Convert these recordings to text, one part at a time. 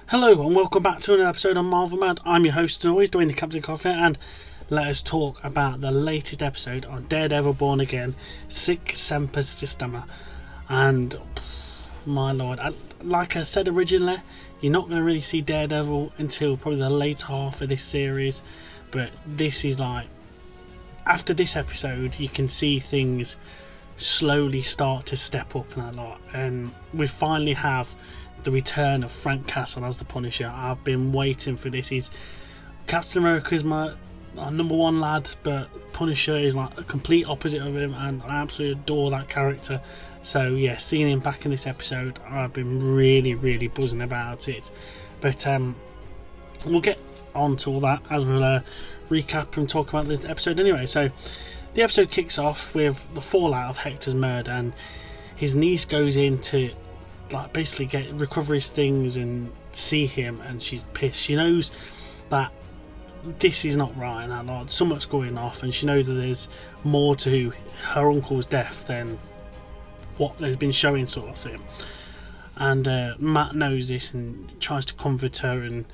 Hello and welcome back to another episode of Marvel Mad. I'm your host as always, Dwayne the Captain Coffee, and let us talk about the latest episode on Daredevil Born Again, Sic Semper Systema. And my lord, like I said originally, you're not going to really see Daredevil until probably the later half of this series, but this is like, after this episode you can see things slowly start to step up and that lot, and we finally have the return of Frank Castle as the Punisher. I've been waiting for this. He's Captain America's my number one lad, but Punisher is like a complete opposite of him, and I absolutely adore that character. So yeah, seeing him back in this episode, I've been really buzzing about it. But we'll get on to all that as we'll recap and talk about this episode anyway. So the episode kicks off with the fallout of Hector's murder, and his niece goes in to like basically recover his things and see him, and she's pissed. She knows that this is not right, and like something's going off, and she knows that there's more to her uncle's death than what there's been showing, sort of thing. And Matt knows this and tries to comfort her, and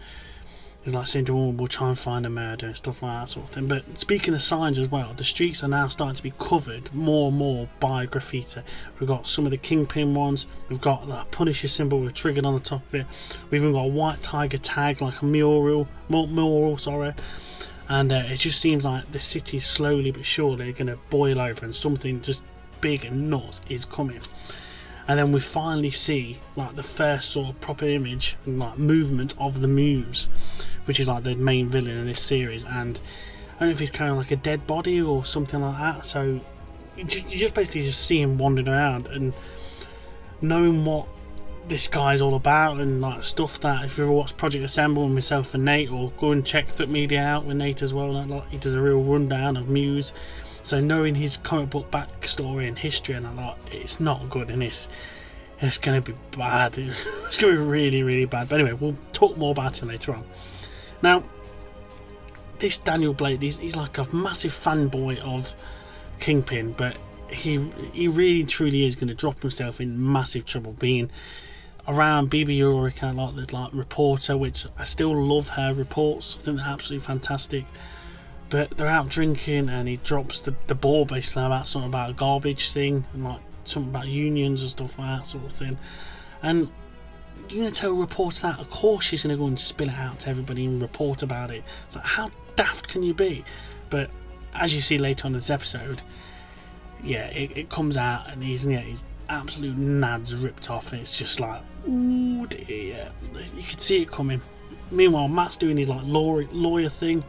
is like saying to her, we'll try and find a murder and stuff like that sort of thing. But speaking of signs as well, the streets are now starting to be covered more and more by graffiti. We've got some of the Kingpin ones, we've got the Punisher symbol with triggered on the top of it, we've even got a white tiger tag, like a mural, and it just seems like the city slowly but surely going to boil over, and something just big and nuts is coming. And then we finally see like the first sort of proper image and like movement of the Muse, which is like the main villain in this series. And I don't know if he's carrying like a dead body or something like that. So you just basically just see him wandering around, and knowing what this guy's all about, and like stuff that if you ever watch Project Assemble with myself and Nate, or go and check Threat Media out with Nate as well, like he does a real rundown of Muse. So knowing his comic book backstory and history and a lot, it's not good, and it's going to be bad. It's going to be really bad. But anyway, we'll talk more about it later on. Now, this Daniel Blake, he's like a massive fanboy of Kingpin, but he really truly is going to drop himself in massive trouble being around BB Eureka, like the like reporter, which I still love her reports. I think they're absolutely fantastic. But they're out drinking, and he drops the ball basically about something about a garbage thing, and like something about unions and stuff like that sort of thing. And you're going to tell reporters that, of course she's going to go and spill it out to everybody and report about it. It's like, how daft can you be? But as you see later on in this episode, yeah, it comes out, and he's absolute nads ripped off, and it's just like, ooh dear, you could see it coming. Meanwhile, Matt's doing his like lawyer thing,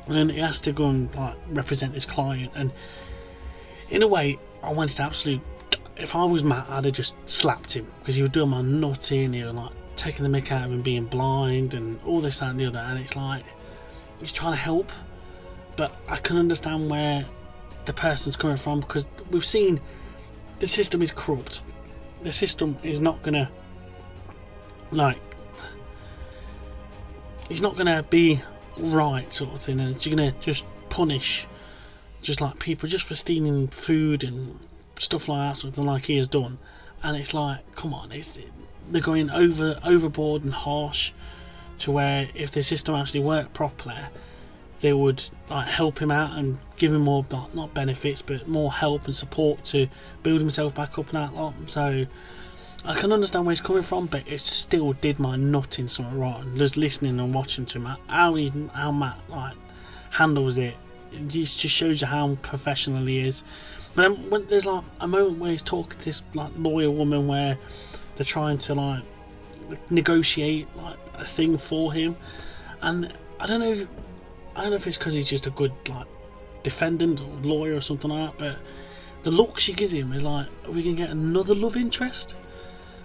and he has to go and like represent his client. And in a way, I wanted to absolutely, if I was Matt, I'd have just slapped him, because he was doing my nutting, he was like taking the mick out of him being blind and all this, that and the other. And it's like, he's trying to help, but I can understand where the person's coming from, because we've seen the system is corrupt. The system is not gonna like, he's not gonna be right sort of thing, and it's gonna just punish just like people just for stealing food and stuff like that, something like he has done. And it's like, come on, they're going overboard and harsh, to where if the system actually worked properly, they would like help him out and give him more, not benefits, but more help and support to build himself back up and that lot. So I can understand where he's coming from, but it still did my nut in something rotten. Just listening and watching to him, how Matt like handles it, it just shows you how professional he is. But then when there's like a moment where he's talking to this like lawyer woman, where they're trying to like negotiate like a thing for him, and I don't know if it's because he's just a good like defendant or lawyer or something like that, but the look she gives him is like, are we gonna get another love interest?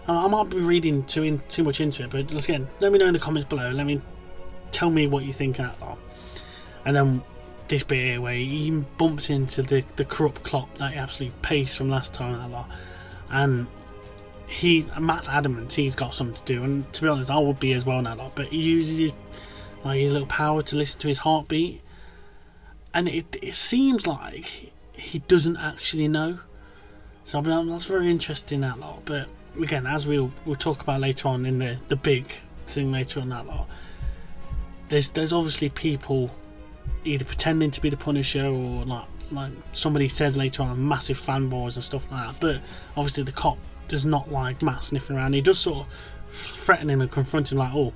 I might be reading too much into it, but again, let me know in the comments below. Tell me what you think out of. And then this bit here where he bumps into the corrupt clock that he absolutely paced from last time, that lot. And Matt's adamant he's got something to do, and to be honest, I would be as well now, but he uses his little power to listen to his heartbeat, and it seems like he doesn't actually know. So that's very interesting, that lot. But again, as we'll talk about later on in the big thing later on that lot. There's obviously people either pretending to be the Punisher or like somebody says later on, massive fanboys and stuff like that. But obviously the cop does not like Matt sniffing around. He does sort of threaten him and confront him like, oh,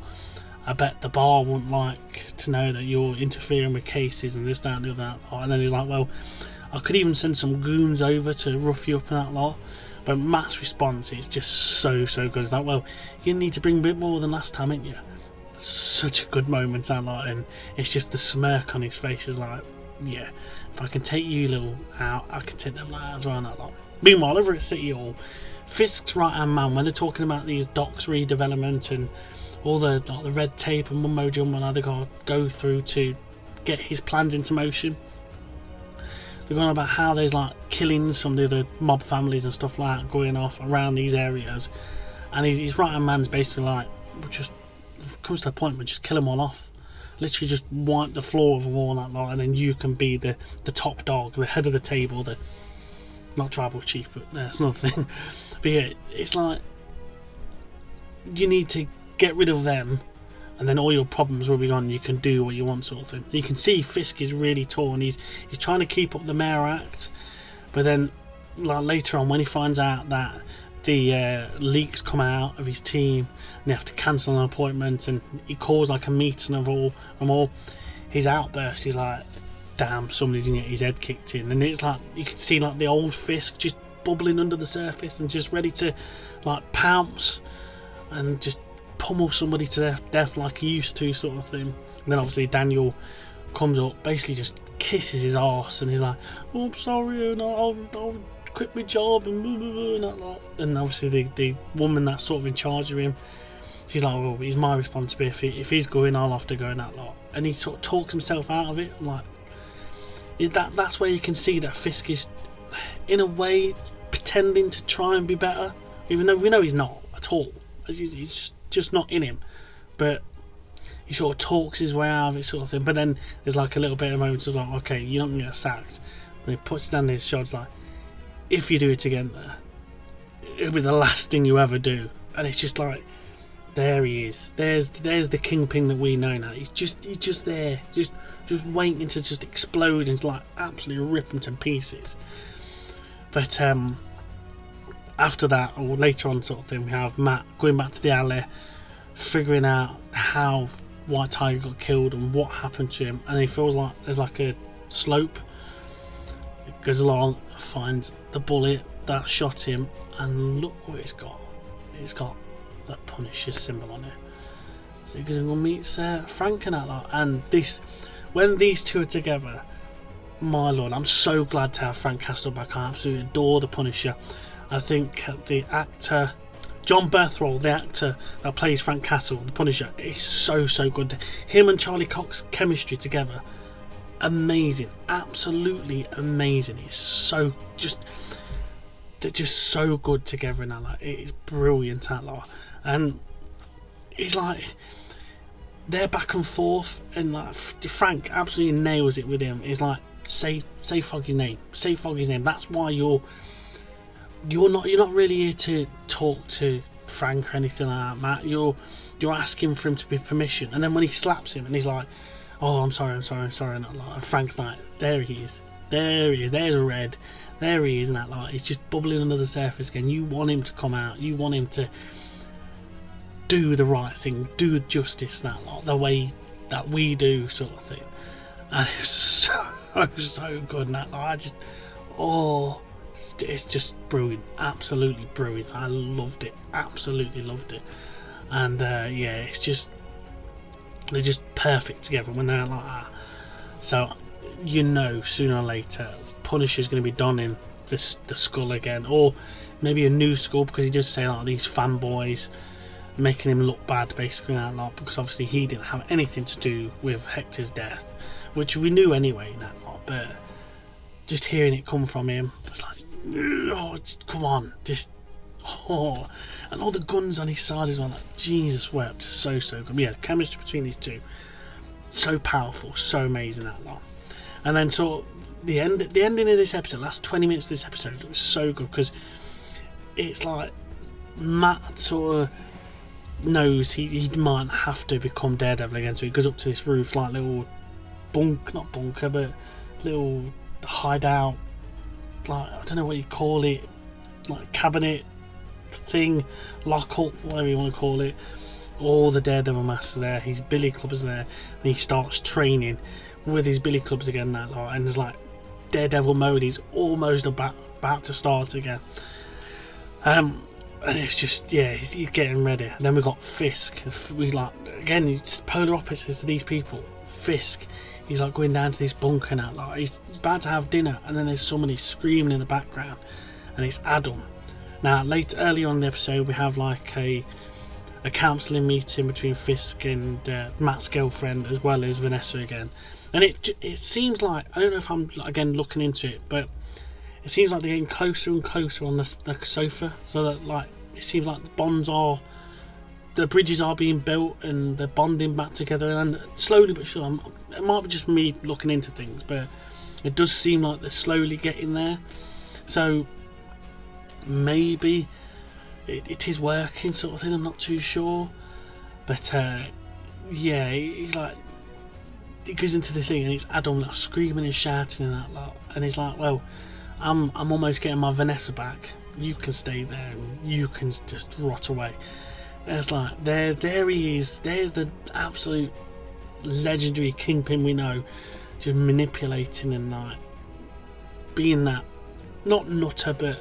I bet the bar wouldn't like to know that you're interfering with cases and this, that and the other. And then he's like, well, I could even send some goons over to rough you up and that lot. But Matt's response is just so good. It's like, well, you need to bring a bit more than last time, ain't you? Such a good moment, that lot, and it's just the smirk on his face is like, yeah, if I can take you little out, I can take them like as well, that lot. Meanwhile, over at City Hall, Fisk's right-hand man, when they're talking about these docks redevelopment and all the red tape and mumbo jumbo and they got to go through to get his plans into motion. They're going on about how there's like killings from the other mob families and stuff like that going off around these areas, and his right-hand man's basically like, just comes to a point where just kill them all off. Literally just wipe the floor of them all that lot, and then you can be the top dog, the head of the table, the not tribal chief, but that's another thing. But yeah, it's like you need to get rid of them, and then all your problems will be gone. You can do what you want, sort of thing. You can see Fisk is really torn. He's trying to keep up the mayor act, but then like later on when he finds out that the leaks come out of his team and they have to cancel an appointment, and he calls like a meeting of all his outbursts, he's like, damn, somebody's gonna get his head kicked in. And it's like you can see like the old Fisk just bubbling under the surface and just ready to like pounce and just pummel somebody to death like he used to, sort of thing. And then obviously Daniel comes up, basically just kisses his arse, and he's like, oh, I'm sorry, and I'll quit my job and blah, blah, blah, and that lot. And obviously the woman that's sort of in charge of him, she's like, well, it's my responsibility. If he's going, I'll have to go in that lot. And he sort of talks himself out of it. I'm like, that's where you can see that Fisk is in a way pretending to try and be better, even though we know he's not at all. He's just not in him, but he sort of talks his way out of it, sort of thing. But then there's like a little bit of moments of like, okay, you're not going to get sacked. And he puts it down his shoulders like, if you do it again, it'll be the last thing you ever do. And it's just like, there he is. There's the kingpin that we know now. He's just there, just waiting to just explode and like absolutely rip him to pieces. But after that, or later on, sort of thing, we have Matt going back to the alley, figuring out how White Tiger got killed and what happened to him, and he feels like there's like a slope. It goes along, finds the bullet that shot him, and look what it's got. It's got that Punisher symbol on it. So he goes and meets Frank and that lot. And this, when these two are together, my lord, I'm so glad to have Frank Castle back. I absolutely adore the Punisher. I think the actor John Berthwell, the actor that plays Frank Castle, the Punisher, is so good. Him and Charlie Cox's chemistry together, amazing, absolutely amazing. It's so they're just so good together in that. Like, it is brilliant, that lot. And it's like they're back and forth, and like Frank absolutely nails it with him. It's like say Foggy's name, say Foggy's name. That's why you're not really here to talk to Frank or anything like that, Matt. You're asking for him to be permission, and then when he slaps him and he's like, oh, I'm sorry, and Frank's like, there he is, there's Red, there he is, and that like he's just bubbling under the surface again. You want him to come out, you want him to do the right thing, do justice, that lot, the way that we do, sort of thing. And it's so good, and that like, it's just brilliant, absolutely brilliant. I loved it, absolutely loved it. And yeah, it's just, they're just perfect together when they're like that. So you know, sooner or later Punisher's going to be donning the skull again, or maybe a new skull, because he does say like these fanboys making him look bad, basically, that lot, because obviously he didn't have anything to do with Hector's death, which we knew anyway, that lot. But just hearing it come from him, it's like, oh, come on, just, oh, and all the guns on his side as well, like, Jesus wept, so good. But yeah, the chemistry between these two, so powerful, so amazing, that lot. And then sort of the ending of this episode, last 20 minutes of this episode, it was so good, because it's like Matt sort of knows he might have to become Daredevil again, so he goes up to this roof, like little not bunker, but little hideout, like I don't know what you call it, like cabinet thing, lock up, whatever you want to call it. All the Daredevil masks are there, his billy clubs are there, and he starts training with his billy clubs again, that lot, and there's like Daredevil mode is almost about to start again. And it's just, yeah, he's getting ready. And then we got Fisk. We like, again, it's polar opposites to these people. Fisk, he's like going down to this bunker now, like he's about to have dinner, and then there's somebody screaming in the background, and it's Adam. Now, early on in the episode, we have like a counselling meeting between Fisk and Matt's girlfriend, as well as Vanessa again. And it seems like, I don't know if I'm again looking into it, but it seems like they're getting closer and closer on the sofa, so that like it seems like the bridges are being built and they're bonding back together, and slowly but surely, it might be just me looking into things, but it does seem like they're slowly getting there. So maybe it is working, sort of thing. I'm not too sure, but yeah, he's like, he goes into the thing and it's Adam like screaming and shouting and that lot, and he's like, well, I'm almost getting my Vanessa back, you can stay there and you can just rot away. And it's like, there he is, there's the absolute legendary Kingpin we know, just manipulating and like being that, not nutter, but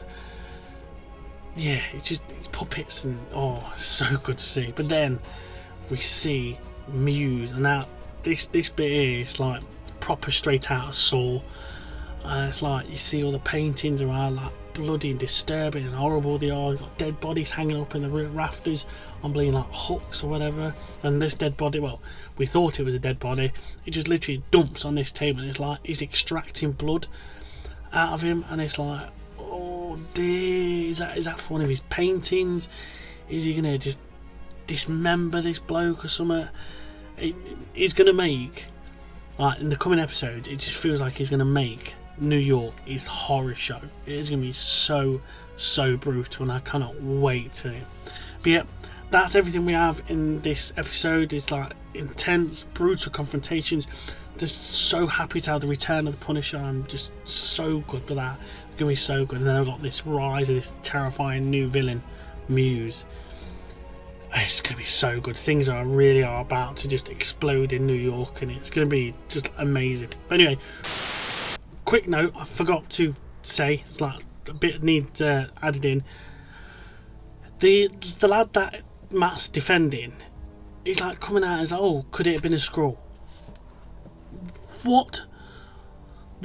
yeah, it's puppets, and oh, so good to see. But then we see Muse, and now this bit here is like proper straight out of Saw. It's like you see all the paintings around, like bloody and disturbing and horrible they are. You've got dead bodies hanging up in the rafters on being like hooks or whatever. And this dead body, well, we thought it was a dead body. It just literally dumps on this table, and it's like he's extracting blood out of him, and it's like, oh dear, is that for one of his paintings? Is he gonna just dismember this bloke or something? He's gonna make, like in the coming episodes, it just feels like he's gonna make New York his horror show. It is gonna be so brutal, and I cannot wait to. But yeah, that's everything we have in this episode. It's like intense, brutal confrontations. Just so happy to have the return of the Punisher. I'm just so good with that. It's gonna be so good. And then I've got this rise of this terrifying new villain, Muse. It's gonna be so good. Things are about to just explode in New York, and it's gonna be just amazing. But anyway, quick note, I forgot to say, it's like a bit needs added in. The lad that Matt's defending, he's like coming out and he's like, oh, could it have been a Skrull? What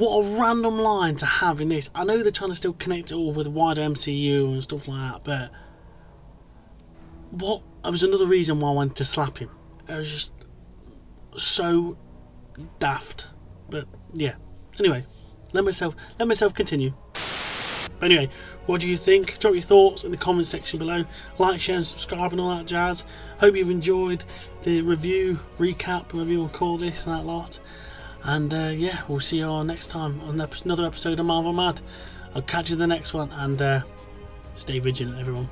a random line to have in this. I know they're trying to still connect it all with the wider MCU and stuff like that, but that was another reason why I wanted to slap him. It was just so daft. But yeah, anyway, let myself continue. But anyway, what do you think? Drop your thoughts in the comment section below. Like, share and subscribe and all that jazz. Hope you've enjoyed the review, recap, whatever you want to call this and that lot. And yeah, we'll see you all next time on another episode of Marvel Mad. I'll catch you in the next one, and stay vigilant, everyone.